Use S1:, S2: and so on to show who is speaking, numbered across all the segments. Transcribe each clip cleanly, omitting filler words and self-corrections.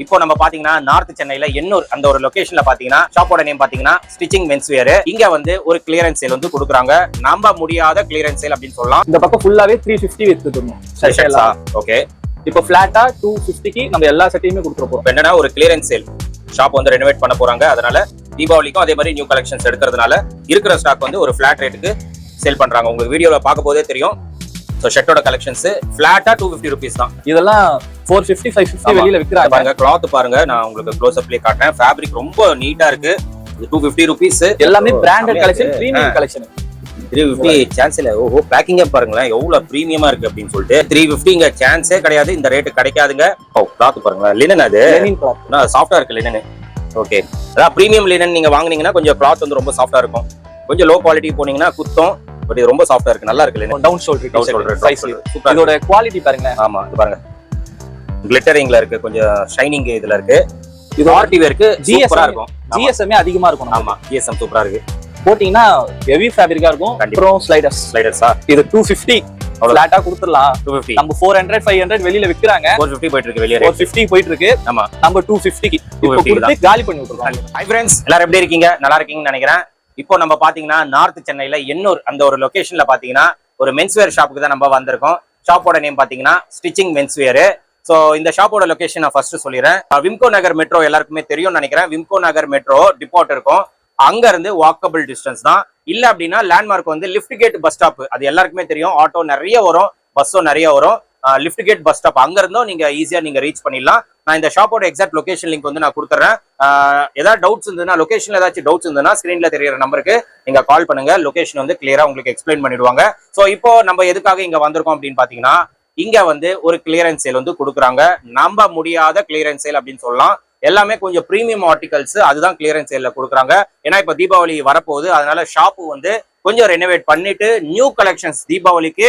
S1: இப்போ நம்ம பாத்தீங்கன்னா நார்த் சென்னையில எண்ணூர் அந்த ஒரு லொகேஷன்ல பாத்தீங்கன்னா ஷாப்போட நேம் பாத்தீங்கன்னா ஸ்டிச்சிங் மென்ஸ் வேர். இங்க வந்து ஒரு கிளியரன்ஸ் சேல் வந்து கொடுக்குறாங்க. நம்ப முடியாத கிளியரன்ஸ் சேல் அப்படின்னு சொல்லலாம்.
S2: இந்த பக்கம் ஃபுல்லாவே 350 வித்துட்டோம்.
S1: ஓகே,
S2: இப்போ ஃபிளாட்டா 250க்கு நம்ம எல்லா செட்டையுமே கொடுத்துறோம்.
S1: என்னன்னா ஒரு கிளியரன்ஸ் சேல் ஷாப் வந்து ரெனோவேட் பண்ண போறாங்க. அதனால தீபாவளிக்கும் அதே மாதிரி நியூ கலெக்ஷன்ஸ் எடுக்கிறதுனால இருக்கிற ஸ்டாக் வந்து ஒரு ஃபிளாட் ரேட்டுக்கு சேல் பண்றாங்க. உங்களுக்கு வீடியோல பார்க்க போதே தெரியும். சோ ஷர்ட்டோட கலெக்ஷன்ஸ் ஃபிளாட்டா 250 rupees தான்.
S2: இதெல்லாம் 450 550 வெளியில விக்கிறாங்க.
S1: பாருங்க கிளாத் பாருங்க, நான் உங்களுக்கு க்ளோஸ் அப்லயே காட்டுறேன். ஃபேப்ரிக் ரொம்ப நீட்டா இருக்கு. 250 rupees.
S2: எல்லாமே branded collection, premium collection.
S1: 350 chance இல்ல. ஓஹோ, பேக்கிங்கே பாருங்களேன் எவ்வளவு பிரீமியமா இருக்கு அப்படின்னு சொல்லிட்டு. 350 இங்க சான்ஸே கிடையாது. இந்த ரேட் கிடைக்காதுங்க. ஓ கிளாத் பாருங்க, லினன் அது சாஃப்டா இருக்கு லினன். ஓகே, அதான் பிரீமியம் லினன் நீங்க வாங்குனீங்கன்னா கொஞ்சம் கிளாத் வந்து ரொம்ப சாஃப்டா இருக்கும். கொஞ்சம் லோ குவாலிட்டி போனீங்கன்னா குத்தம். பட் இது ரொம்ப சாஃப்டா இருக்கு, நல்லா இருக்கு linen.
S2: Down shoulder size super. இதோட குவாலிட்டி பாருங்க.
S1: ஆமா இது பாருங்க, கிளிட்டரிங்ல இருக்கு, கொஞ்சம் ஷைனிங் இதுல இருக்கு. இது ஆர்டி வேர்க்கு சூப்பரா இருக்கும்.
S2: ஜிஎஸ்எம் அதிகமா இருக்கும்.
S1: ஆமா ஜிஎஸ்எம் சூப்பரா இருக்கு.
S2: போட்டீங்கன்னா ஹெவி ஃபேப்ரிக்கா இருக்கும். அப்புறம் ஸ்லைடர்ஸா இது 250 ஃபிளாட்டா கொடுத்துடலாம். 250 நம்ம 400 500 வெளியில விக்கிறாங்க. 450
S1: போயிட்டு இருக்கு வெளிய.
S2: 450 போயிட்டு இருக்கு.
S1: ஆமா
S2: நம்ம 250க்கு இப்போ கொடுத்து காலி பண்ணி விட்டுறோம்.
S1: ஹை फ्रेंड्स, எல்லாரும் எப்படி இருக்கீங்க? நல்லா இருக்கீங்கன்னு நினைக்கிறேன். இப்போ நம்ம பாத்தீங்கன்னா நார்த் சென்னையில எண்ணூர் அந்த ஒரு லொகேஷன்ல பாத்தீங்கன்னா ஒரு மென்ஸ்வேர் ஷாப்புக்கு தான் நம்ம வந்திருக்கோம். ஷாப்போட நேம் பாத்தீங்கன்னா ஸ்டிச்சிங் மென்ஸ்வேர். சோ இந்த ஷாப்போட லொகேஷன் நான் ஃபர்ஸ்ட் சொல்லிடுறேன். விம்கோ நகர் மெட்ரோ எல்லாருக்குமே தெரியும்னு நினைக்கிறேன். விம்கோ நகர் மெட்ரோ டிபார்ட் இருக்கும். அங்க இருந்து வாக்கபிள் டிஸ்டன்ஸ் தான். இல்ல அப்படின்னா லேண்ட்மார்க் வந்து லிஃப்ட் கேட் பஸ் ஸ்டாப். அது எல்லாருக்குமே தெரியும். ஆட்டோ நிறைய வரும், பஸ்ஸும் நிறைய வரும். லிஃப்ட் கேட் பஸ் ஸ்டாப் அங்க இருந்தும் நீங்க ஈஸியா நீங்க ரீச் பண்ணிடலாம். நான் இந்த ஷாப்போட எக்ஸாக்ட் லொகேஷன் லிங்க் வந்து நான் கொடுத்துறேன். ஏதாவது டவுட்ஸ் இருந்ததுன்னா, லொகேஷன்ல ஏதாச்சும் டவுட்ஸ் இருந்ததுன்னா ஸ்கிரீன்ல தெரியுற நம்பருக்கு நீங்க கால் பண்ணுங்க. லொகேஷன் வந்து கிளியரா உங்களுக்கு எக்ஸ்பிளைன் பண்ணிடுவாங்க. சோ இப்போ நம்ம எதுக்காக இங்க வந்திருக்கோம் அப்படின்னு பாத்தீங்கன்னா, இங்க வந்து ஒரு கிளியரன்ஸ் சேல் வந்து கொடுக்குறாங்க. நம்ப முடியாத கிளியரன்ஸ் சேல் அப்படின்னு சொல்லலாம். எல்லாமே கொஞ்சம் பிரீமியம் ஆர்டிகல்ஸ், அதுதான் கிளியரன்ஸ் சேல்ல கொடுக்குறாங்க. ஏன்னா இப்ப தீபாவளி வரப்போகுது. அதனால ஷாப்பு வந்து கொஞ்சம் ரெனோவேட் பண்ணிட்டு நியூ கலெக்ஷன்ஸ், தீபாவளிக்கு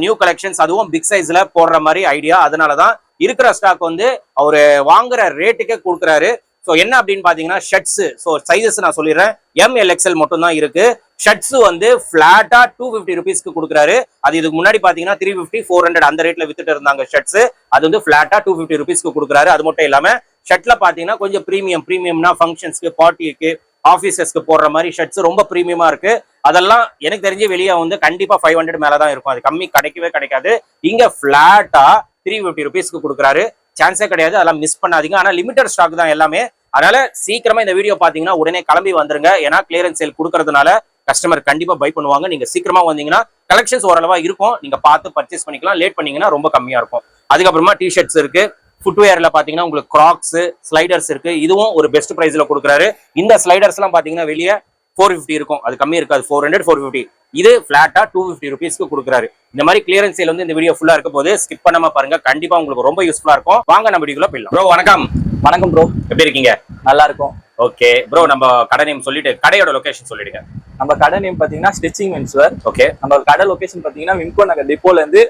S1: நியூ கலெக்ஷன்ஸ், அதுவும் பிக் சைஸ்ல போடுற மாதிரி ஐடியா. அதனாலதான் இருக்கிற ஸ்டாக் வந்து அவரு வாங்குற ரேட்டுக்கே கொடுக்குறாரு. ஸோ என்ன அப்படின்னு பாத்தீங்கன்னா ஷர்ட்ஸ். ஸோ சைஸஸ் நான் சொல்லிடுறேன். MLXL மட்டும் தான் இருக்கு. ஷர்ட்ஸ் வந்து பிளாட்டா 250 rupeesக்கு கொடுக்குறாரு. அது இதுக்கு முன்னாடி பாத்தீங்கன்னா 350 400 அந்த ரேட்ல வித்துட்டு இருந்தாங்க ஷர்ட்ஸ். அது வந்து பிளாட்டா 250 rupeesக்கு கொடுக்குறாரு. அது மட்டும் இல்லாம ஷர்ட்ல பாத்தீங்கன்னா கொஞ்சம் பிரீமியம்னா ஃபங்க்ஷன்ஸ்க்கு, பார்ட்டிக்கு, ஆபீசஸ்க்கு போடுற மாதிரி ஷர்ட்ஸ் ரொம்ப பிரீமியமா இருக்கு. அதெல்லாம் எனக்கு தெரிஞ்சு வெளியே வந்து கண்டிப்பா 500 மேலதான் இருக்கும். அது கம்மி கிடைக்கவே கிடைக்காது. இங்க பிளாட்டா 350 rupeesக்கு கொடுக்குறாரு. சான்ஸே கிடையாது. அதெல்லாம் மிஸ் பண்ணாதீங்க. ஆனா லிமிடெட் ஸ்டாக் தான் எல்லாமே. அதனால சீக்கிரமா இந்த வீடியோ பாத்தீங்கன்னா உடனே கிளம்பி வந்துருங்க. ஏன்னா கிளியரன்ஸ் சேல் கொடுக்கறதுனால கஸ்டமர் கண்டிப்பா பை பண்ணுவாங்க. நீங்க சீக்கிரமா வந்தீங்கன்னா கலெக்ஷன்ஸ் ஓரளவா இருக்கும். நீங்க பார்த்து பர்ச்சேஸ் பண்ணிக்கலாம். லேட் பண்ணீங்கன்னா ரொம்ப கம்மியா இருக்கும். அதுக்கப்புறமா டிஷர்ட்ஸ் இருக்கு. ஃபுட்வேர்ல பாத்தீங்கன்னா உங்களுக்கு கிராக்ஸ், ஸ்லைடர்ஸ் இருக்கு. இதுவும் ஒரு பெஸ்ட் பிரைஸ்ல கொடுக்குறாரு. இந்த ஸ்லைடர்ஸ் எல்லாம் பாத்தீங்கன்னா வெளியே 450 இருக்கும். அது கம்மி இருக்காது. 400 450. இது பிளாட்டா 250 rupeesக்கு கொடுக்குறாரு. இந்த மாதிரி கிளியரன்ஸ் சேல் வந்து இந்த வீடியோ ஃபுல்லா இருக்க போது ஸ்கிப் பண்ணாம பாருங்க. கண்டிப்பா உங்களுக்கு ரொம்ப யூஸ்ஃபுல்லா இருக்கும். வாங்க நம்ம வீடியோக்குள்ள போயிடலாம். ப்ரோ வணக்கம்.
S2: வணக்கம் ப்ரோ,
S1: எப்படி இருக்கீங்க?
S2: நல்லா இருக்கும்.
S1: ஓகே ப்ரோ, நம்ம கடை நேம் சொல்லிட்டு கடையோட லொகேஷன் சொல்லிடுங்க.
S2: நம்ம கடை நேம் பாத்தீங்கன்னா ஸ்டிச்சிங் மென்ஸ்வேர்.
S1: ஓகே,
S2: நம்ம கடை லொகேஷன் பாத்தீங்கன்னா விம்கோ நகர் டிப்போல இருந்து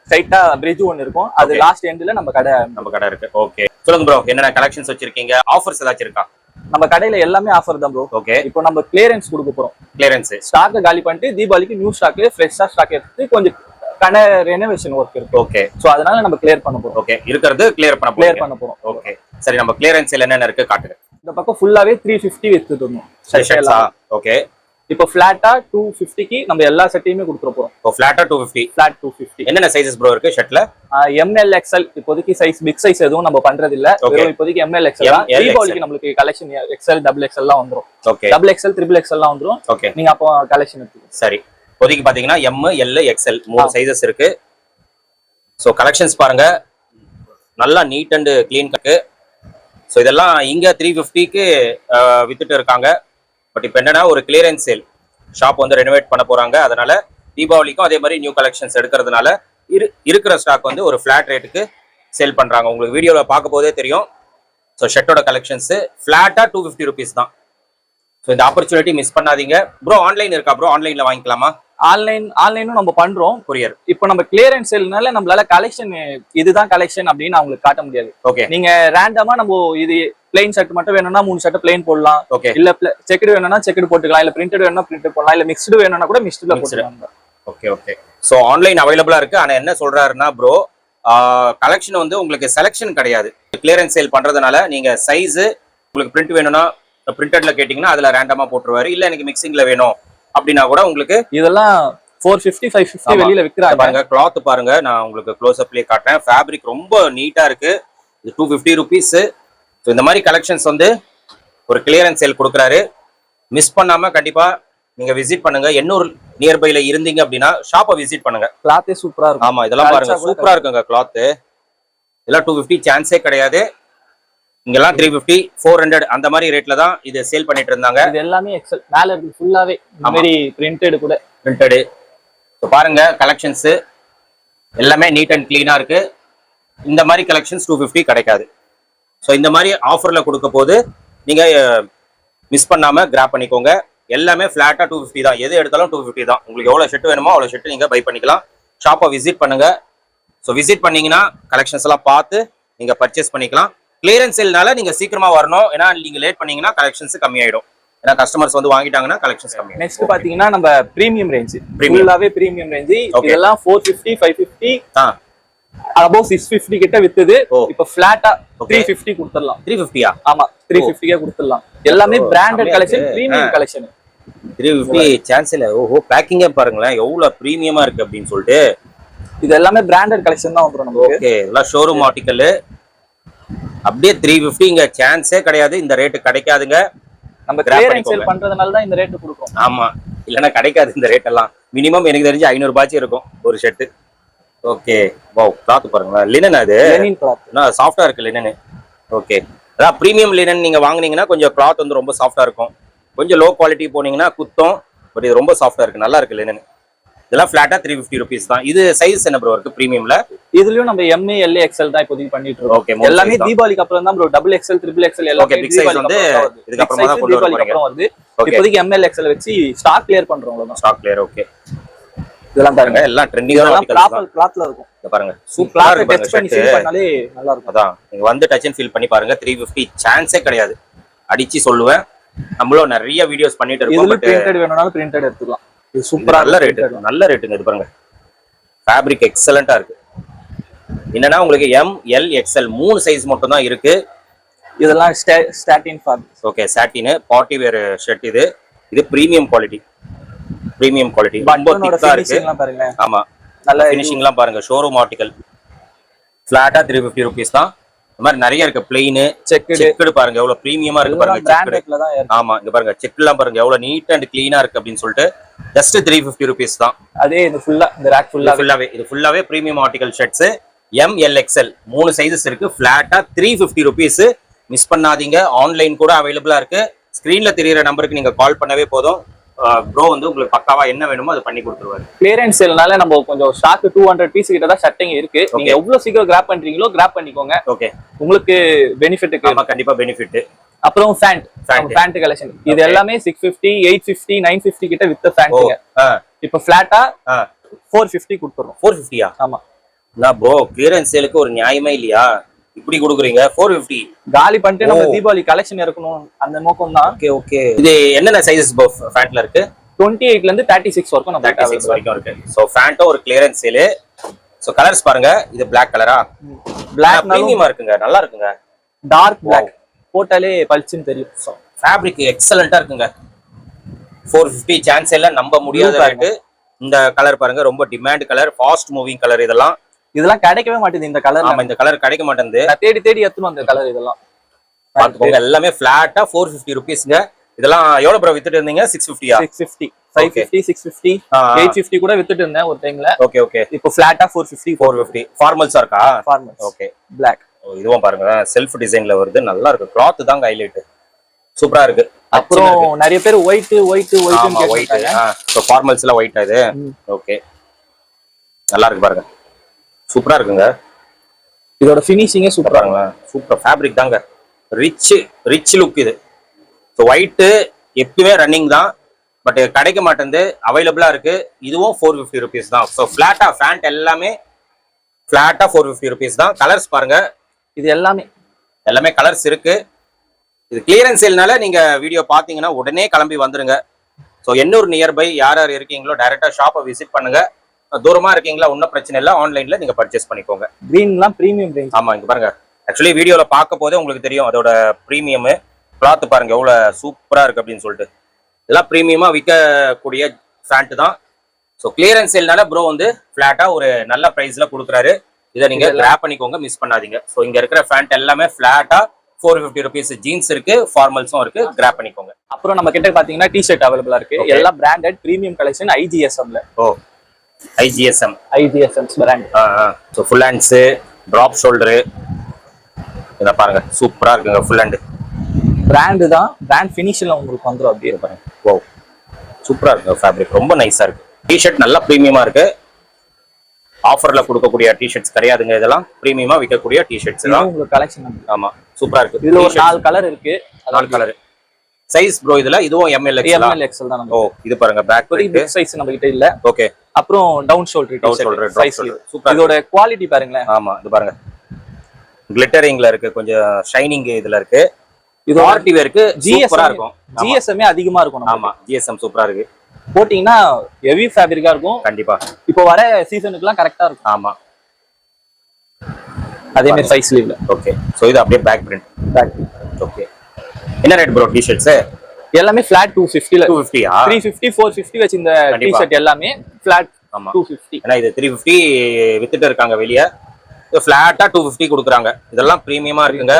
S2: ஸ்ட்ரைட்டா பிரிட்ஜ் ஒன்னு இருக்கும். அது லாஸ்ட் எண்ட்ல நம்ம கடை
S1: இருக்கு. ஓகே சொல்லுங்க ப்ரோ, என்னென்ன கலெக்ஷன்ஸ் வச்சிருக்கீங்க? ஆஃபர்ஸ் ஏதாச்சும் இருக்கா?
S2: நம்ம கடையில எல்லாமே ஆஃபர் தான் ப்ரோ.
S1: ஓகே,
S2: இப்போ நம்ம கிளியரன்ஸ் கொடுக்க போறோம்.
S1: கிளியரன்ஸ்
S2: ஸ்டாக் காலி பண்ணிட்டு தீபாவளிக்கு நியூ ஸ்டாக், ஃப்ரெஷ்ஷா ஸ்டாக் எடுத்து கொஞ்சம் கடை ரெனோவேஷன் ஒர்க் இருக்கு.
S1: ஓகே,
S2: சோ அதனால நம்ம கிளியர் பண்ண போறோம்.
S1: ஓகே, இருக்கிறது கிளியர் பண்ண போறோம். ஓகே சரி, நம்ம கிளியரன்ஸ் என்னென்ன இருக்கு காட்டுங்க.
S2: இந்த பக்கம் ஃபுல்லாவே 350 வித்துட்டோம்.
S1: ஓகே,
S2: இப்போ ஃபிளாட்டா 250க்கு நம்ம எல்லா செட்டையுமே கொடுத்துற போறோம்.
S1: ஓ ஃபிளாட்டா 250.
S2: ஃபிளாட் 250.
S1: என்னென்ன சைஸஸ் ப்ரோ இருக்கு ஷர்ட்ல?
S2: MLXL இப்போதைக்கு சைஸ், பிக் சைஸ் எதுவும் நம்ம பண்றது இல்ல. இப்போதைக்கு MLXL தான். தீபாவளிக்கு நம்மளுக்கு கலெக்ஷன் XL XXL எல்லாம் வந்துரும்.
S1: ஓகே,
S2: XXL XXL எல்லாம் வந்துரும்.
S1: ஓகே,
S2: நீங்க அப்போ கலெக்ஷன் எடுத்துக்கோங்க.
S1: சரி, இப்போதைக்கு பாத்தீங்கன்னா M, L, XL மூணு சைஸஸ் இருக்கு. சோ கலெக்ஷன்ஸ் பாருங்க, நல்லா நீட் அண்ட் கிளீன் இருக்கு. ஸோ இதெல்லாம் இங்க 350க்கு வித்துட்டு இருக்காங்க. பட் இப்போ என்னன்னா ஒரு கிளியரன்ஸ் சேல் ஷாப் வந்து ரெனோவேட் பண்ண போறாங்க. அதனால தீபாவளிக்கும் அதே மாதிரி நியூ கலெக்ஷன்ஸ் எடுக்கிறதுனால இருக்கிற ஸ்டாக் வந்து ஒரு ஃபிளாட் ரேட்டுக்கு சேல் பண்றாங்க. உங்களுக்கு வீடியோல பார்க்க போதே தெரியும். ஸோ ஷர்ட்டோட கலெக்ஷன்ஸ் ஃபிளாட்டா 250 rupees தான். ஸோ இந்த ஆப்பர்ச்சுனிட்டி மிஸ் பண்ணாதீங்க. ப்ரோ ஆன்லைன் இருக்கா ப்ரோ? ஆன்லைன்ல வாங்கிக்கலாமா?
S2: ஆன்லைனும் நம்ம பண்றோம்.
S1: கொரியர்.
S2: இப்போ நம்ம கிளியரன்ஸ் சேல்னால நம்மளால கலெக்ஷன் இதுதான் கலெக்ஷன் அப்படின்னு அவங்களுக்கு காட்ட முடியாது.
S1: ஓகே,
S2: நீங்க ரேண்டமா நம்ம இது பிளைன் ஷர்ட் மட்டும் வேணும்னா 3 ஷர்ட் பிளைன் போடலாம்.
S1: ஓகே,
S2: இல்ல செக்குடு வேணும்னா செக்குடு போட்டுக்கலாம். இல்ல பிரிண்டட் வேணும்னா பிரிண்டட் போடலாம். இல்ல மிக்ஸ்டு வேணும்னா கூட மிக்ஸ்டுல போட்டுக்கலாம்.
S1: Okay okay. ஸோ ஆன்லைன் அவைலபிளா இருக்கு. ஆனா என்ன சொல்றாருன்னா ப்ரோ, கலெக்ஷன் வந்து உங்களுக்கு செலெக்ஷன் கிடையாது. கிளியரன்ஸ் சேல் பண்றதுனால நீங்க சைஸ் உங்களுக்கு பிரிண்ட் வேணும்னா பிரிண்டட்ல கேட்டீங்கன்னா அதுல ரேண்டமா போட்டுருவாரு. இல்ல எனக்கு மிக்சிங்ல வேணும் அப்படின்னா கூட உங்களுக்கு
S2: இதெல்லாம் 450 550 வெளியில விக்கிறாங்க.
S1: பாருங்க கிளாத் பாருங்க, நான் உங்களுக்கு க்ளோஸ் அப்லயே காட்டுறேன். ஃபேப்ரிக் ரொம்ப நீட்டா இருக்கு. இது 250 ருபீஸ். ஸோ இந்த மாதிரி கலெக்ஷன்ஸ் வந்து ஒரு கிளியரன்ஸ் சேல் கொடுக்குறாரு. மிஸ் பண்ணாம கண்டிப்பா நீங்க விசிட் பண்ணுங்க. எண்ணூர் நியர்பைல இருந்தீங்க அப்படின்னா ஷாப்பை விசிட் பண்ணுங்க.
S2: கிளாத்தே சூப்பரா இருக்கும்.
S1: ஆமா இதெல்லாம் பாருங்க சூப்பரா இருக்குங்க கிளாத். இதெல்லாம் 250 சான்ஸே கிடையாது. இங்கெல்லாம் 350 400 அந்த மாதிரி ரேட்ல தான் இது சேல் பண்ணிட்டு இருந்தாங்க.
S2: இது எல்லாமே எக்ஸல் மேல இருக்கு ஃபுல்லாவே இந்த மாதிரி பிரிண்டட் கூட
S1: பிரிண்டட். ஸோ பாருங்க கலெக்ஷன்ஸ் எல்லாமே நீட் அண்ட் கிளீனா இருக்கு. இந்த மாதிரி கலெக்ஷன்ஸ் 250 கிடைக்காது. ஸோ இந்த மாதிரி ஆஃபர்ல கொடுக்க போது நீங்க மிஸ் பண்ணாம கிராப் பண்ணிக்கோங்க. எல்லாமே ஃபிளாட்டா 250 தான். எது எடுத்தாலும் 250 தான். உங்களுக்கு எவ்வளவு ஷர்ட் வேணுமோ அவ்வளவு ஷர்ட் நீங்க பை பண்ணிக்கலாம். ஷாப்பை விசிட் பண்ணுங்க. ஸோ விசிட் பண்ணீங்கன்னா கலெக்ஷன்ஸ் எல்லாம் பார்த்து நீங்க பர்ச்சேஸ் பண்ணிக்கலாம். கிளியரன்ஸ் சேல்னால நீங்க சீக்கிரமா வரணும். ஏன்னா நீங்க லேட் பண்ணீங்கன்னா கலெக்ஷன்ஸ் கம்மியாயிடும். ஏன்னா கஸ்டமர்ஸ் வந்து வாங்கிட்டாங்கன்னா கலெக்ஷன்ஸ் கம்மி.
S2: நெக்ஸ்ட் பாத்தீங்கன்னா நம்ம பிரீமியம் ரேஞ்ச், ஃபுல்லாவே பிரீமியம் ரேஞ்ச். இதெல்லாம் 450 550 above 650 கிட்ட வித்துது. இப்ப ஃபிளாட்டா 350 கொடுத்துடலாம்.
S1: 350யா?
S2: ஆமா 350 கொடுத்துடலாம். எல்லாமே branded collection, premium collection.
S1: 350 chance இல்ல. ஓஹோ பேக்கிங்கே பாருங்களேன் எவ்வளவு பிரீமியமா இருக்கு அப்படின்னு சொல்லிட்டு.
S2: இது எல்லாமே பிராண்டட் கலெக்ஷன் தான் வந்துரும் நமக்கு.
S1: ஓகே எல்லாம் ஷோரூம் ஆர்டிகல். அப்படியே 350 இங்க சான்ஸே கிடையாது. இந்த ரேட் கிடைக்காதுங்க.
S2: நம்ம கிளியரன்ஸ் சேல் பண்றதுனால தான் இந்த ரேட் கொடுக்கும்.
S1: ஆமா இல்லனா கிடைக்காது இந்த ரேட் எல்லாம். மினிமம் எனக்கு தெரிஞ்சு 500 ரூபாய் இருக்கும் ஒரு ஷர்ட். ஓகே வாவ் கிளாத் பாருங்க லினன். அது
S2: லினன் கிளாத்
S1: நான் சாஃப்ட்டா இருக்கு லினன். ஓகே அதான் பிரீமியம் லினன் நீங்க வாங்குனீங்கன்னா கொஞ்சம் கிளாத் வந்து ரொம்ப சாஃப்ட்டா இருக்கும். கொஞ்சம் லோ குவாலிட்டி போனீங்கன்னா குத்தம். பட் இது ரொம்ப சாஃப்ட்டா இருக்கு, நல்லா இருக்கு லினன். இதெல்லாம் ஃபிளாட்டா 350 ருபீஸ் தான். இது சைஸ் என்ன ப்ரோ இருக்கு பிரீமியம்ல?
S2: இதுலயும் நம்ம எம்ஏ எல்ஏ எக்ஸ்எல் தான் இப்போதைக்கு பண்ணிட்டு இருக்கோம்.
S1: ஓகே
S2: எல்லாமே தீபாவளிக்கு அப்புறம் தான் bro double XL triple XL எல்லாம்.
S1: ஓகே பிக் சைஸ் வந்து இதுக்கு அப்புறமா தான் கொண்டு வரீங்க.
S2: வருது. இப்போதைக்கு எம்எல் எக்ஸ்எல் வச்சு ஸ்டாக் கிளியர் பண்றோம் அவ்வளவுதான்.
S1: Stock clear. ஓகே
S2: இதெல்லாம் பாருங்க
S1: எல்லாம் ட்ரெண்டிங்கா
S2: ப்ராப்பர் கிளாத்ல இருக்கும்.
S1: இத பாருங்க சூப்பரா இருக்கு.
S2: டச் பண்ணி ஃபீல் பண்ணாலே நல்லா இருக்கும்.
S1: அதான் நீங்க வந்து டச் அண்ட் ஃபீல் பண்ணி பாருங்க. 350 சான்ஸே கிடையாது. அடிச்சு சொல்லுவேன். நம்மளும் நிறைய வீடியோஸ் பண்ணிட்டு இருக்கோம்.
S2: இதுல பிரிண்டட் வேணும்னாலும் பிரிண்டட் எடுத்துக்கலாம். இது சூப்பரா
S1: நல்ல ரேட், நல்ல ரேட்டுங்க. இது பாருங்க ஃபேப்ரிக் எக்ஸலண்டா இருக்கு. என்னன்னா உங்களுக்கு எம் எல் எக்ஸ்எல் 3 சைஸ் மட்டும் தான் இருக்கு.
S2: இதெல்லாம் ஸ்டாட்டின் ஃபேப்ரிக்.
S1: ஓகே சாட்டின் பார்ட்டி வேர் ஷர்ட். இது இது பிரீமியம் குவாலிட்டி. பிரீமியம் குவாலிட்டி ரொம்ப திக்கா இருக்கு.
S2: பாருங்க
S1: ஆமா
S2: நல்ல
S1: ஃபினிஷிங்லாம் பாருங்க. Showroom article. ஃபிளாட்டா 350 ருபீஸ் தான். இந்த மாதிரி நிறைய இருக்கு. பிளெயின் செக்குடு பாருங்க எவ்வளவு பிரீமியமா இருக்கு பாருங்க.
S2: பிராண்டட்ல தான் இருக்கு.
S1: ஆமா இங்க பாருங்க செக்லாம் பாருங்க எவ்வளவு நீட் அண்ட் கிளீனா இருக்கு அப்படின்னு சொல்லிட்டு ஜஸ்ட் 350 ருபீஸ் தான்.
S2: அதே இது ஃபுல்லா இந்த ரேக்
S1: ஃபுல்லாவே இது ஃபுல்லாவே premium article shirts. M L XL 3 sizes இருக்கு. ஃபிளாட்டா 350 ருபீஸ். மிஸ் பண்ணாதீங்க. ஆன்லைன் கூட அவைலபிளா இருக்கு. ஸ்கிரீன்ல தெரியுற நம்பருக்கு நீங்க கால் பண்ணவே போதும். ப்ரோ வந்து உங்களுக்கு பக்காவா என்ன வேணுமோ அதை பண்ணி கொடுத்துருவாரு.
S2: கிளியரன்ஸ் சேல்னால நம்ம கொஞ்சம் ஸ்டாக் 200 பீஸ் கிட்ட தான் ஷர்ட்டிங் இருக்கு. நீங்க எவ்வளவு சீக்கிரம் கிராப் பண்றீங்களோ கிராப் பண்ணிக்கோங்க.
S1: ஓகே
S2: உங்களுக்கு பெனிஃபிட்.
S1: ஆமா கண்டிப்பா பெனிஃபிட்.
S2: அப்புறம் ஃபேண்ட் கலெக்ஷன் இது எல்லாமே 650 850 950 கிட்ட வித் ஃபேண்ட்ங்க. இப்போ ஃபிளாட்டா 450 கொடுத்துறோம்.
S1: 450யா?
S2: ஆமா
S1: நான் ப்ரோ கிளியரன்ஸ் சேலுக்கு ஒரு நியாயமே இல்லையா? இப்படி கொடுக்குறீங்க 450.
S2: காலி பண்ணிட்டு நம்ம தீபாவளி கலெக்ஷன் இருக்கணும் அந்த நோக்கம் தான்.
S1: ஓகே ஓகே இது என்னென்ன சைஸஸ் ப்ரோ ஃபேண்ட்ல இருக்கு?
S2: 28ல இருந்து 36 வரைக்கும் நம்ம
S1: 36 வரைக்கும் இருக்கு. சோ ஃபேண்ட்டோ ஒரு கிளியரன்ஸ் சேல். சோ கலர்ஸ் பாருங்க. இது Black கலரா?
S2: Black
S1: பிரீமியமா இருக்குங்க, நல்லா இருக்குங்க.
S2: டார்க் Black போட்டாலே பல்ச்சுன்னு தெரியும்.
S1: சோ ஃபேப்ரிக் எக்ஸலென்ட்டா இருக்குங்க. 450 சான்ஸ் இல்ல, நம்ப முடியாத ரேட். இந்த கலர் பாருங்க ரொம்ப demand colour, fast moving colour. இதெல்லாம்
S2: கிடைக்கவே மாட்டேங்குது இந்த கலர்.
S1: ஆமா இந்த கலர் கிடைக்க மாட்டேங்குது.
S2: நான் தேடி தேடி எடுத்துன்னு அந்த கலர். இதெல்லாம்
S1: பாத்துக்கோங்க எல்லாமே ஃபிளாட்டா 450 ருபீஸ்ங்க. இதெல்லாம் எவ்வளவு ப்ரோ வித்துட்டு இருந்தீங்க? 650யா?
S2: 650 550 650 850 கூட வித்துட்டு இருந்தேன் ஒரு டைம்ல.
S1: ஓகே ஓகே
S2: இப்போ ஃபிளாட்டா 450
S1: ஃபார்மல்ஸா இருக்கா?
S2: ஃபார்மல்ஸ்.
S1: Okay
S2: Black.
S1: இதுவும் பாருங்க செல்ஃப் டிசைன்ல வருது, நல்லா இருக்கு. கிளாத் தாங்க ஹைலைட், சூப்பரா இருக்கு.
S2: அப்புறம் நிறைய பேர் ஒயிட் கேக்குறாங்க.
S1: சோ ஃபார்மல்ஸ்ல ஒயிட் இது. ஓகே நல்லா இருக்கு பாருங்க, சூப்பரா இருக்குங்க.
S2: இதோட ஃபினிஷிங்கே சூப்பரா
S1: இருக்குங்க. சூப்பர் ஃபேப்ரிக் தாங்க. ரிச் லுக் இது. ஸோ ஒயிட்டு எப்பவுமே ரன்னிங் தான், பட் கிடைக்க மாட்டேங்குது. அவைலபிளா இருக்கு. இதுவும் 450 ருபீஸ் தான். ஸோ ஃபிளாட்டா ஃபேண்ட் எல்லாமே ஃபிளாட்டா 450 ருபீஸ் தான். கலர்ஸ் பாருங்க.
S2: இது எல்லாமே
S1: கலர்ஸ் இருக்கு. இது கிளியரன்ஸ் சேல்னால நீங்க வீடியோ பாத்தீங்கன்னா உடனே கிளம்பி வந்துருங்க. ஸோ எண்ணூர் நியர்பை யார் யார் இருக்கீங்களோ டைரக்டா ஷாப்பை விசிட் பண்ணுங்க. தூரமா இருக்கீங்களா, ஒன்றும் பிரச்சனை இல்லை, ஆன்லைன்ல நீங்க பர்ச்சேஸ் பண்ணிக்கோங்க.
S2: கிரீன்லாம் பிரீமியம் ரேஞ்ச்.
S1: ஆமா, இங்க பாருங்க. ஆக்சுவலி வீடியோல பார்க்க போதே உங்களுக்கு தெரியும் அதோட பிரீமியம். கிளாத் பாருங்க எவ்வளவு சூப்பரா இருக்கு அப்படின்னு சொல்லிட்டு. எல்லாம் பிரீமியமா விற்கக்கூடிய ஃபேண்ட் தான். ஸோ கிளியரன்ஸ் சேல்னால ப்ரோ வந்து ஃபிளாட்டா ஒரு நல்ல பிரைஸ்ல கொடுக்குறாரு. இதை நீங்க கிராப் பண்ணிக்கோங்க, மிஸ் பண்ணாதீங்க. ஸோ இங்க இருக்கிற ஃபேண்ட் எல்லாமே ஃபிளாட்டா 450 rupees. ஜீன்ஸ் இருக்கு, ஃபார்மல்ஸும் இருக்கு, கிராப் பண்ணிக்கோங்க.
S2: அப்புறம் நம்ம கிட்ட பாத்தீங்கன்னா டி-ஷர்ட் அவைலபிளா இருக்கு. எல்லாம் பிராண்டட் பிரீமியம் கலெக்ஷன் IGSMல.
S1: ஓ, IGSM
S2: brand.
S1: So full hands, drop shoulder, இதை பாருங்க சூப்பரா இருக்குங்க. ஃபுல் ஹேண்ட்
S2: பிராண்ட் தான், பிராண்ட் ஃபினிஷ்ல உங்களுக்கு வந்துரும். அப்படியே பாருங்க.
S1: ஓ, சூப்பரா இருக்கு. ஃபேப்ரிக் ரொம்ப நைஸா இருக்கு. டி-ஷர்ட் நல்லா பிரீமியமா இருக்கு. ஆஃபர்ல கொடுக்கக்கூடிய டி-ஷர்ட்ஸ் கிடையாதுங்க, இதெல்லாம் பிரீமியமா விற்கக்கூடிய டி-ஷர்ட்ஸ் தான்
S2: உங்களுக்கு கலெக்ஷன்.
S1: ஆமா, சூப்பரா இருக்கு.
S2: இதுல ஒரு 4 கலர் இருக்கு.
S1: 4 கலர். சைஸ் ப்ரோ இதுல இதுவும் ML
S2: XL தான்.
S1: ஓ, இது பாருங்க பேக்
S2: பிக் சைஸ் நம்ம கிட்ட இல்ல.
S1: ஓகே.
S2: அப்புறம் டவுன் ஷோல்டர் சைஸ்.
S1: சூப்பர்.
S2: இதோட குவாலிட்டி பாருங்களேன்.
S1: ஆமா, இது பாருங்க கிளிட்டரிங்ல இருக்கு, கொஞ்சம் ஷைனிங் இதுல இருக்கு. இது பார்ட்டி வேருக்கு சூப்பரா இருக்கும்.
S2: GSM அதிகமா இருக்கும்.
S1: ஆமா, GSM சூப்பரா இருக்கு.
S2: போட்டீங்கன்னா ஹெவி ஃபேப்ரிக்கா இருக்கும்.
S1: கண்டிப்பா
S2: இப்போ வர சீசனுக்குலாம் கரெக்டா இருக்கும்.
S1: ஆமா,
S2: அதே மாதிரி சைஸ் ஸ்லீவ்ல.
S1: ஓகே. சோ இது அப்படியே பேக் பிரிண்ட். ஓகே. என்ன ரேட் ப்ரோ டி-ஷர்ட்ஸ்?
S2: எல்லாமே ஃபிளாட் 250ல.
S1: 250 ஆ?
S2: 350 450 வச்சு இந்த டி-ஷர்ட் எல்லாமே ஃபிளாட்.
S1: ஆமா,
S2: 250.
S1: ஏன்னா இது 350 வித்துட்டு இருக்காங்க வெளிய. ஃபிளாட்டா 250 கொடுக்குறாங்க. இதெல்லாம் பிரீமியமா இருக்குங்க.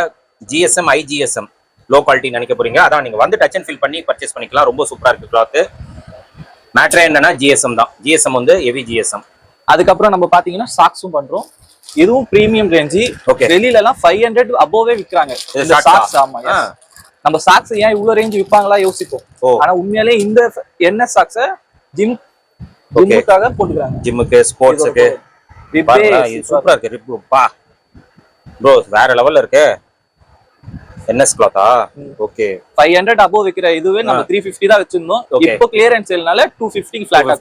S1: GSM IGSM லோ குவாலிட்டி நினைக்க போறீங்க, அதான் நீங்க வந்து டச் அண்ட் ஃபீல் பண்ணி பர்ச்சேஸ் பண்ணிக்கலாம். ரொம்ப சூப்பரா இருக்கு கிளாத். மேட்ரே என்னன்னா GSM தான். GSM வந்து ஹெவி GSM.
S2: அதுக்கப்புறம் நம்ம பாத்தீங்கன்னா சாக்ஸும் பண்றோம். இதுவும் பிரீமியம் ரேஞ்ச்.
S1: ஓகே.
S2: வெளியில எல்லாம் 500 அபோவே விக்கிறாங்க இந்த சாக்ஸ். ஆமா, நம்ம சாக்ஸ் ஏன் இவ்வளவு ரேஞ்ச் விப்பாங்களா யோசிப்போம். ஆனா உண்மையிலே இந்த என்ன சாக்ஸ ஜிம்முக்காக போட்டுக்கிறாங்க.
S1: ஜிம்முக்கு, ஸ்போர்ட்ஸ்க்கு. சூப்பரா இருக்கு. ரிப் பா ப்ரோ வேற லெவல்ல இருக்கு. NS கிளாத்தா? ஓகே.
S2: 500 அபோவ் விக்கிற இதுவே நம்ம 350 தான் வச்சிருந்தோம். இப்போ கிளியரன்ஸ் சேல்னால 250 ஃபிளாட்டா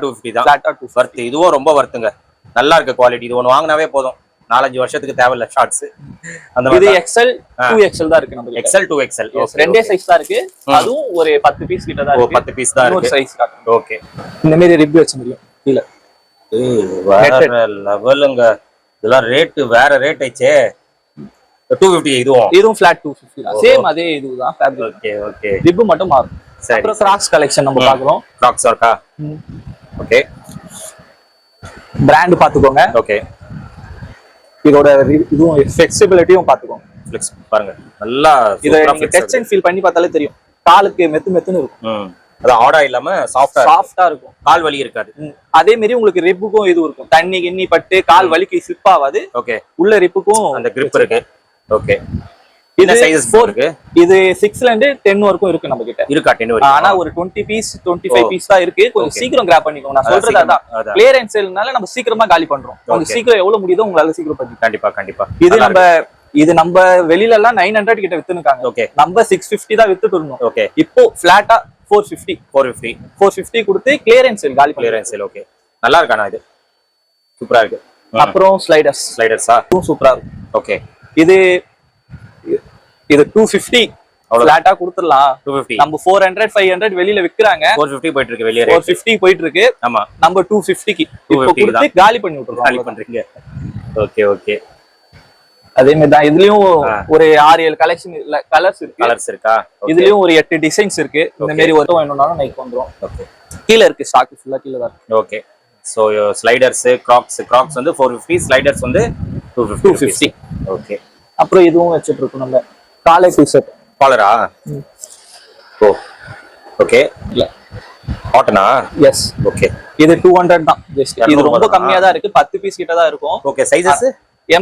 S1: 250 தான்.
S2: ஃபிளாட்டா 250
S1: வர்த். இதுவும் ரொம்ப வர்த்துங்க. நல்லா இருக்கு குவாலிட்டி. இது ஒன்னு வாங்குனாவே போதும், 4-5 வருஷத்துக்கு தேவையில்ல ஷார்ட்ஸ். அந்த
S2: இது XL 2XL தான் இருக்கு. நம்ம
S1: XL 2XL
S2: ரெண்டே சைஸ் தான் இருக்கு. அதுவும் ஒரு 10 பீஸ் கிட்ட தான் இருக்கு.
S1: 10 பீஸ் தான் இருக்கு.
S2: சைஸ் காட்டுங்க.
S1: ஓகே.
S2: இந்த மாதிரி ரிப் வச்சு முடியும் கீழ.
S1: வேற லெவலுங்க. இதெல்லாம் ரேட் வேற ரேட் ஆயிச்சே. 250 இதுவும்
S2: ஃபிளாட் 250 தான். சேம் அதே இதுதான் ஃபேப்ரிக்.
S1: Okay okay.
S2: ரிப் மட்டும் மாறும். அப்புறம் கிராக்ஸ் கலெக்ஷன் நம்ம பார்க்கறோம்.
S1: கிராக்ஸ் இருக்கா? ஓகே.
S2: பிராண்ட் பாத்துக்கோங்க.
S1: ஓகே.
S2: இதோட இதுவும் ஃப்ளெக்சிபிலிட்டியும் பாத்துக்கோங்க.
S1: ஃப்ளெக்ஸ் பாருங்க நல்லா.
S2: இத நீங்க டச் அண்ட் ஃபீல் பண்ணி பார்த்தாலே தெரியும். காலுக்கு மெத்துன்னு இருக்கும்.
S1: அது ஆடா இல்லாம சாஃப்ட்டா
S2: இருக்கும்.
S1: கால் வலி இருக்காது.
S2: அதே மாதிரி உங்களுக்கு ரிப்புக்கும் இது இருக்கும். தண்ணி கிண்ணி பட்டு கால் வலிக்கு ஸ்லிப் ஆகாது.
S1: ஓகே.
S2: உள்ள ரிப்புக்கும்
S1: அந்த கிரிப் இருக்கு. ஓகே. இது சைஸ் 4 இருக்கு.
S2: இது 6ல இருந்து 10 வரைக்கும் இருக்கு நம்ம கிட்ட.
S1: இருக்கா 10 வரைக்கும்?
S2: ஆனா ஒரு 20 பீஸ் 25 பீஸ் தான் இருக்கு. கொஞ்சம் சீக்கிரம் கிராப் பண்ணிக்கோங்க. நான் சொல்றது அதான். கிளியரன்ஸ் சேல்னால நம்ம சீக்கிரமா காலி பண்றோம். உங்களுக்கு சீக்கிரம் எவ்வளவு முடியுதோ உங்களால சீக்கிரம் பண்ணி.
S1: கண்டிப்பா.
S2: இது நம்ம வெளியில எல்லாம் 900 கிட்ட வித்துனுக்காங்க.
S1: ஓகே.
S2: நம்ம 650 தான் வித்துட்டு இருந்தோம்.
S1: ஓகே.
S2: இப்போ ஃபிளாட்டா 450 கொடுத்து கிளியரன்ஸ் சேல் காலி.
S1: Clearance sale. ஓகே. நல்லா இருக்கானா இது? சூப்பரா இருக்கு.
S2: அப்புறம் ஸ்லைடர்ஸா சூப்பரா இருக்கு.
S1: ஓகே.
S2: இது 250 ஃபிளாட்டா கொடுத்துடலாம்.
S1: 250
S2: நம்ம 400 500 வெளியில விக்கிறாங்க.
S1: 450 போயிட்டு இருக்கு வெளிய.
S2: 450 போயிட்டு இருக்கு.
S1: ஆமா.
S2: நம்ம 250க்கு இப்போ கொடுத்து காலி பண்ணி விட்டுறோம்.
S1: காலி பண்றீங்க. ஓகே.
S2: அதே மாதிரி தான் இதுலயும் ஒரு 6-7 கலர்ஸ்
S1: இருக்கா?
S2: இதுலயும் ஒரு 8 டிசைன்ஸ் இருக்கு. இந்த மாதிரி ஒரு வேணும்னாலும் நைக் வந்துரும். ஓகே. கீழ இருக்கு ஸ்டாக் ஃபுல்லா கீழ தான் இருக்கு.
S1: ஓகே. சோ ஸ்லைடர்ஸ், கிராக்ஸ் வந்து 450, ஸ்லைடர்ஸ் வந்து 250. ஓகே.
S2: அப்புறம் இதுவும் வச்சிட்டு இருக்கோம் நம்ம. Collar T-shirt.
S1: காலரா? ஓகே.
S2: இல்ல
S1: காட்டனா?
S2: எஸ்.
S1: ஓகே.
S2: இது 200 தான். ஜஸ்ட் இது ரொம்ப கம்மியா தான் இருக்கு. 10 பீஸ் கிட்ட தான் இருக்கும்.
S1: Okay. Sizes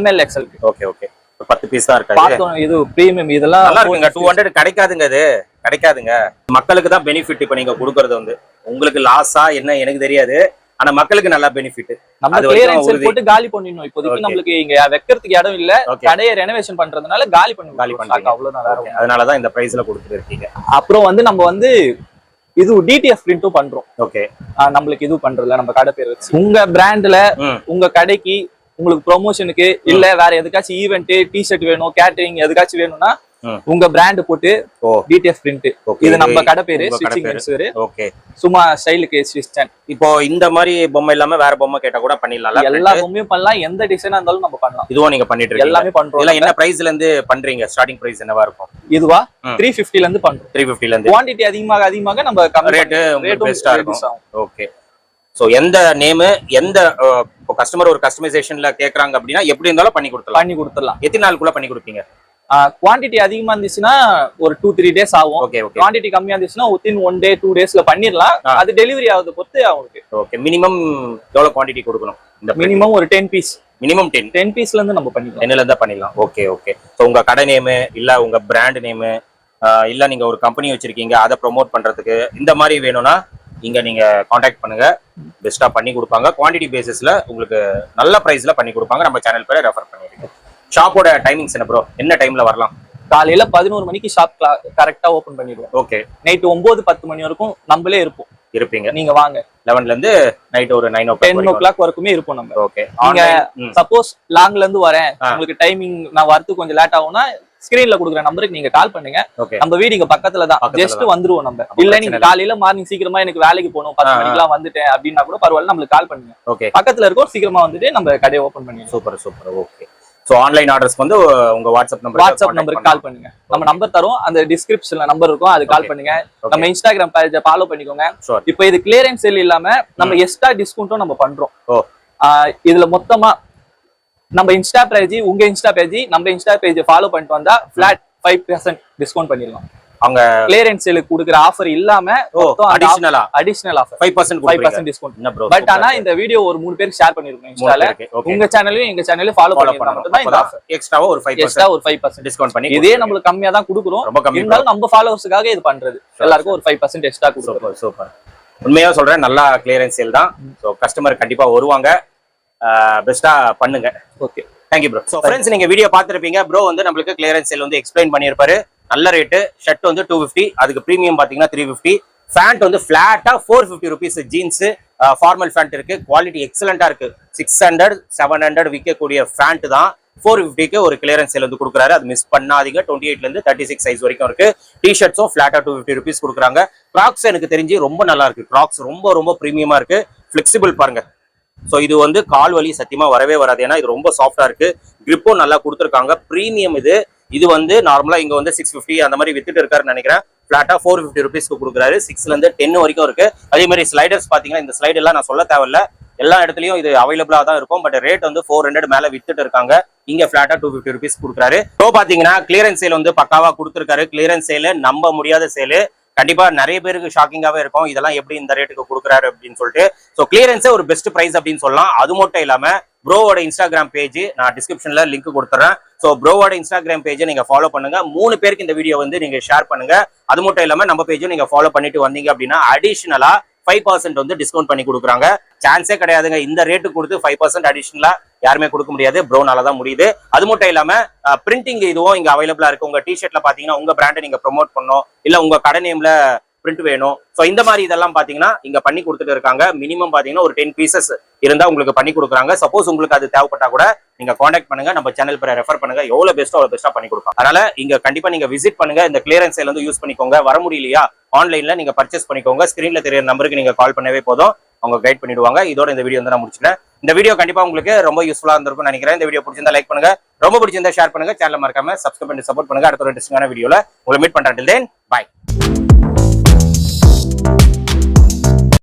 S2: ML XL.
S1: Okay. 10 piece தான் இருக்கு.
S2: பார்த்தோம். இது பிரீமியம். இதெல்லாம்
S1: நல்லா இருக்குங்க. 200 கிடைக்காதுங்க. இது கிடைக்காதுங்க. மக்களுக்கு தான் பெனிஃபிட். இப்ப நீங்க கொடுக்கறது வந்து உங்களுக்கு லாஸா என்ன எனக்கு தெரியாது. ஆனா மக்களுக்கு நல்ல பெனிஃபிட்.
S2: நம்ம கிளியரன்ஸ் சேல் போட்டு காலி பண்ணிடணும். இப்போதைக்கு நமக்கு இங்க வைக்கிறதுக்கு இடம் இல்ல. கடையை ரெனோவேஷன் பண்றதுனால காலி பண்ணுவாங்க. அவ்வளவுதான்.
S1: அதனால தான் இந்த பிரைஸ்ல கொடுத்துட்டு இருக்கீங்க.
S2: அப்புறம் வந்து நம்ம வந்து இது DTF பிரிண்டும் பண்றோம்.
S1: ஓகே.
S2: நம்மளுக்கு இது பண்றதுல நம்ம கடை பேர் வச்சு உங்க பிராண்ட்ல உங்க கடைக்கு உங்களுக்கு ப்ரொமோஷனுக்கு இல்ல வேற எதுக்காச்சும் ஈவென்ட் டி-ஷர்ட் வேணும், கேட்டரிங் எதுக்காச்சும் வேணும்னா உங்க பிராண்ட் போட்டு டிடிஎஃப் பிரிண்ட்.
S1: Okay.
S2: இது நம்ம கடை பேரு
S1: உங்க கடை
S2: ஸ்டிச்சிங்
S1: பேரு.
S2: மென்ஸ்வேர்.
S1: ஓகே.
S2: சும்மா ஸ்டைலுக்கு ஸ்டிச்.
S1: இப்போ இந்த மாதிரி பொம்மை இல்லாம வேற பொம்மை கேட்டா கூட பண்ணிடலாம்.
S2: எல்லா பொம்மையும் பண்ணலாம், எந்த டிசைனா இருந்தாலும் நம்ம பண்ணலாம்.
S1: இதுவும் நீங்க பண்ணிட்டு இருக்கீங்க?
S2: எல்லாமே பண்றோம்.
S1: இல்ல என்ன பிரைஸ்ல இருந்து பண்றீங்க? ஸ்டார்டிங் பிரைஸ் என்னவா இருக்கும்?
S2: இதுவா 350 ல இருந்து பண்றோம்.
S1: 350 ல இருந்து.
S2: குவாண்டிட்டி அதிகமாக நம்ம
S1: ரேட் பெஸ்டா இருக்கும். ஓகே. சோ எந்த நேம் எந்த இப்போ கஸ்டமர் ஒரு கஸ்டமைசேஷன்ல கேக்குறாங்க அப்படின்னா எப்படி இருந்தாலும் பண்ணி கொடுத்துடலாம். எத்தனை நாளுக்குள்ள பண்ணி கொடுப்பீங்க?
S2: குவாண்டிட்டி அதிகமா இருந்துச்சுன்னா ஒரு 2-3 டேஸ் ஆகும். குவாண்டிட்டி கம்மியா இருந்துச்சுன்னா within 1 day 2 daysல பண்ணிரலாம். அது டெலிவரி ஆகுது பொறுத்து அவங்களுக்கு.
S1: ஓகே. மினிமம் எவ்வளவு குவாண்டிட்டி கொடுக்கணும்? இந்த
S2: மினிமம் ஒரு 10 பீஸ்.
S1: மினிமம் 10
S2: பீஸ்ல இருந்து நம்ம பண்ணிக்கலாம்.
S1: 10ல இருந்து பண்ணிடலாம். Okay okay. சோ உங்க கடை நேம் இல்ல உங்க பிராண்ட் நேம் இல்ல நீங்க ஒரு கம்பெனி வச்சிருக்கீங்க அதை ப்ரோமோட் பண்றதுக்கு இந்த மாதிரி வேணும்னா இங்க நீங்க காண்டாக்ட் பண்ணுங்க. பெஸ்டா பண்ணி கொடுப்பாங்க. குவாண்டிட்டி பேசிஸ்ல உங்களுக்கு நல்ல பிரைஸ்ல பண்ணி கொடுப்பாங்க. நம்ம சேனல் பேரை ரெஃபர் பண்ணிருக்கீங்க. ஷாப்போட டைமிங்ஸ் என்ன ப்ரோ? என்ன டைம்ல வரலாம்?
S2: காலையில 11 மணிக்கு ஷாப் கரெக்டா ஓபன் பண்ணிடுவோம்.
S1: ஓகே.
S2: நைட் 9-10 மணி வரைக்கும் நம்மளே இருப்பீங்க. நீங்க வாங்க.
S1: 11ல இருந்து நைட் ஒரு 9
S2: o'clock வரைக்குமே இருப்போம் நம்ம.
S1: ஓகே.
S2: நீங்க சப்போஸ் லாங்ல இருந்து வரேன், உங்களுக்கு டைமிங் நான் வரது கொஞ்சம் லேட் ஆகும்னா ஸ்கிரீன்ல கொடுக்குற நம்பருக்கு நீங்க கால் பண்ணுங்க. நம்ம வீடு இங்க பக்கத்துல தான், ஜஸ்ட் வந்துருவோம் நம்ம. இல்ல நீங்க காலையில மார்னிங் சீக்கிரமா எனக்கு வேலைக்கு போகணும் 10 மணிக்கெல்லாம் வந்துட்டேன் அப்படின்னா கூட பரவாயில்ல, நம்மளுக்கு கால் பண்ணுங்க.
S1: ஓகே.
S2: பக்கத்துல இருக்கோம், சீக்கிரமா வந்துட்டு நம்ம கடையை ஓபன் பண்ணிடுவோம்.
S1: Super super. Okay. So online orders வந்து உங்க வாட்ஸ்அப்
S2: நம்பருக்கு கால் பண்ணுங்க. நம்ம நம்பர் தரோம், அந்த டிஸ்கிரிப்ஷன்ல நம்பர் இருக்கும், அது கால் பண்ணுங்க. நம்ம இன்ஸ்டாகிராம் பேஜை ஃபாலோ பண்ணிக்கோங்க. இப்போ இது கிளியரன்ஸ் சேல் இல்லாம நம்ம எக்ஸ்ட்ரா டிஸ்கவுண்ட்டும் நம்ம பண்றோம். இதுல மொத்தமா நம்ம இன்ஸ்டா பேஜ், உங்க இன்ஸ்டா பேஜ், நம்ம இன்ஸ்டா பேஜ் ஃபாலோ பண்ணிட்டு வந்தா ஃபிளாட் 5% டிஸ்கவுண்ட் பண்ணிடலாம். அவங்க கிளியரன்ஸ் சேலுக்கு கொடுக்குற ஆஃபர் இல்லாம அடிஷனல் ஆஃபர் 5% டிஸ்கவுண்ட். பட் ஆனா இந்த வீடியோ ஒரு 3 பேருக்கு ஷேர் பண்ணிருக்கோம் இன்ஸ்டால. உங்க சேனலையும் எங்க சேனலையும் ஃபாலோ பண்ணிருந்தா மட்டும் தான் இந்த ஆஃபர்.
S1: எக்ஸ்ட்ராவா ஒரு 5% டிஸ்கவுண்ட் பண்ணி
S2: இதே நம்மளுக்கு கம்மியா தான் கொடுக்குறோம். இருந்தாலும் நம்ம ஃபாலோவர்ஸ்க்காக இது பண்றது. எல்லாருக்கும் ஒரு 5% எக்ஸ்ட்ரா கொடுக்குறோம்.
S1: சூப்பர். உண்மையா சொல்றேன், நல்லா கிளியரன்ஸ் சேல் தான். சோ கஸ்டமர் கண்டிப்பா வருவாங்க. பெஸ்டா பண்ணுங்க. Okay. Thank you bro. So friends, நீங்க வீடியோ பார்த்திருப்பீங்க. ப்ரோ வந்து நம்மளுக்கு கிளியரன்ஸ் சேல் வந்து எக்ஸ்பிளைன் பண்ணியிருப்பாரு. நல்ல ரேட்டு. ஷர்ட் வந்து 250, அதுக்கு பிரீமியம் பாத்தீங்கன்னா 350. ஃபேண்ட் வந்து பிளாட்டா 450 ருபீஸ். ஜீன்ஸ் ஃபார்மல் ஃபேண்ட் இருக்கு. குவாலிட்டி எக்ஸலண்டா இருக்கு. 600-700 விற்கக்கூடிய ஃபேண்ட் தான் 450க்கு ஒரு கிளியரன்ஸ் சேல் வந்து கொடுக்குறாரு. அது மிஸ் பண்ணாதீங்க. 28ல இருந்து 36 சைஸ் வரைக்கும் இருக்கு. டிஷர்ட்ஸும் பிளாட்டா 250 ருபீஸ் கொடுக்குறாங்க. கிராக்ஸ் எனக்கு தெரிஞ்சு ரொம்ப நல்லா இருக்கு. கிராக்ஸ் ரொம்ப ரொம்ப பிரீமியமா இருக்கு. பிளெக்சிபிள் பாருங்க. ஸோ இது வந்து கால் வலி சத்தியமா வரவே வராது. ஏன்னா இது ரொம்ப சாஃப்டா இருக்கு. கிரிப்பும் நல்லா கொடுத்துருக்காங்க. பிரீமியம் இது. இது வந்து நார்மலா இங்க வந்து 650 அந்த மாதிரி வித்துட்டு இருக்காருன்னு நினைக்கிறேன். பிளாட்டா 450 ருபீஸ்க்கு கொடுக்குறாரு. 6ல இருந்து 10 வரைக்கும் இருக்கு. அதே மாதிரி ஸ்லைடர்ஸ் பாத்தீங்கன்னா, இந்த ஸ்லைட் எல்லாம் நான் சொல்ல தேவையில்ல, எல்லா இடத்துலயும் இது அவைலபிளா தான் இருக்கும். பட் ரேட் வந்து 400 மேல வித்துட்டு இருக்காங்க. இங்க பிளாட்டா 250 ருபீஸ் கொடுக்குறாரு. ஸோ பாத்தீங்கன்னா கிளியரன்ஸ் சேல் வந்து பக்காவா கொடுத்துருக்காரு. கிளியரன்ஸ் சேல் நம்ப முடியாத சேலு. கண்டிப்பா நிறைய பேருக்கு ஷாக்கிங்காவே இருக்கும், இதெல்லாம் எப்படி இந்த ரேட்டுக்கு கொடுக்குறாரு அப்படின்னு சொல்லிட்டு. ஸோ கிளியரன்ஸே ஒரு பெஸ்ட் பிரைஸ் அப்படின்னு சொல்லலாம். அது மட்டும் இல்லாம ப்ரோவோட இன்ஸ்டாகிராம் பேஜ் நான் டிஸ்கிரிப்ஷன்ல லிங்க் கொடுத்துறேன். ஸோ ப்ரோவோட இன்ஸ்டாகிராம் பேஜை நீங்க ஃபாலோ பண்ணுங்க. 3 பேருக்கு இந்த வீடியோ வந்து நீங்க ஷேர் பண்ணுங்க. அது மட்டும் இல்லாம நம்ம பேஜும் நீங்க ஃபாலோ பண்ணிட்டு வந்தீங்க அப்படின்னா அடிஷனலா 5% வந்து டிஸ்கவுண்ட் பண்ணி கொடுக்குறாங்க. சான்ஸே கிடையாதுங்க. இந்த ரேட்டு கொடுத்து 5% அடிஷனலா யாருமே கொடுக்க முடியாது. ப்ரோனால தான் முடியுது. அது மட்டும் இல்லாம பிரிண்டிங் இதுவும் இங்க அவைலபிளா இருக்கு. உங்க டிஷர்ட்ல பாத்தீங்கன்னா உங்க பிராண்டை நீங்க ப்ரொமோட் பண்ணணும், இல்ல உங்க கடை நேம்ல பிரிண்ட் வேணும். ஸோ இந்த மாதிரி இதெல்லாம் பாத்தீங்கன்னா இங்க பண்ணி கொடுத்துட்டு இருக்காங்க. மினிமம் பாத்தீங்கன்னா ஒரு 10 பீசஸ் இருந்தா உங்களுக்கு பண்ணி கொடுக்குறாங்க. சப்போஸ் உங்களுக்கு அது தேவைப்பட்டா கூட நீங்க காண்டாக்ட் பண்ணுங்க. நம்ம சேனல் பேரை ரெஃபர் பண்ணுங்க. எவ்வளவு பெஸ்ட்டோ அவ்வளவு பெஸ்ட்டா பண்ணி கொடுப்பாங்க. அதனால இங்க கண்டிப்பா நீங்க விசிட் பண்ணுங்க. இந்த கிளியரன்ஸ் சேல் வந்து யூஸ் பண்ணிக்கோங்க. வர முடியலையா, ஆன்லைன்ல நீங்க பர்ச்சேஸ் பண்ணிக்கோங்க. ஸ்கிரீன்ல தெரியற நம்பருக்கு நீங்க கால் பண்ணவே போதும், அவங்க கைட் பண்ணிடுவாங்க. இதோட இந்த வீடியோ வந்து நான் முடிச்சிட்டேன். இந்த வீடியோ கண்டிப்பா உங்களுக்கு ரொம்ப யூஸ்ஃபுல்லா இருந்திருக்கும்னு நினைக்கிறேன். இந்த வீடியோ பிடிச்சிருந்தா லைக் பண்ணுங்க, ரொம்ப பிடிச்சிருந்தா ஷேர் பண்ணுங்க, சேனலை மறக்காம சப்ஸ்கிரைப் பண்ணி சப்போர்ட் பண்ணுங்க. அடுத்த ஒரு இன்ட்ரெஸ்டிங்கான வீடியோல உங்களை மீட் பண்றேன். Till then, bye.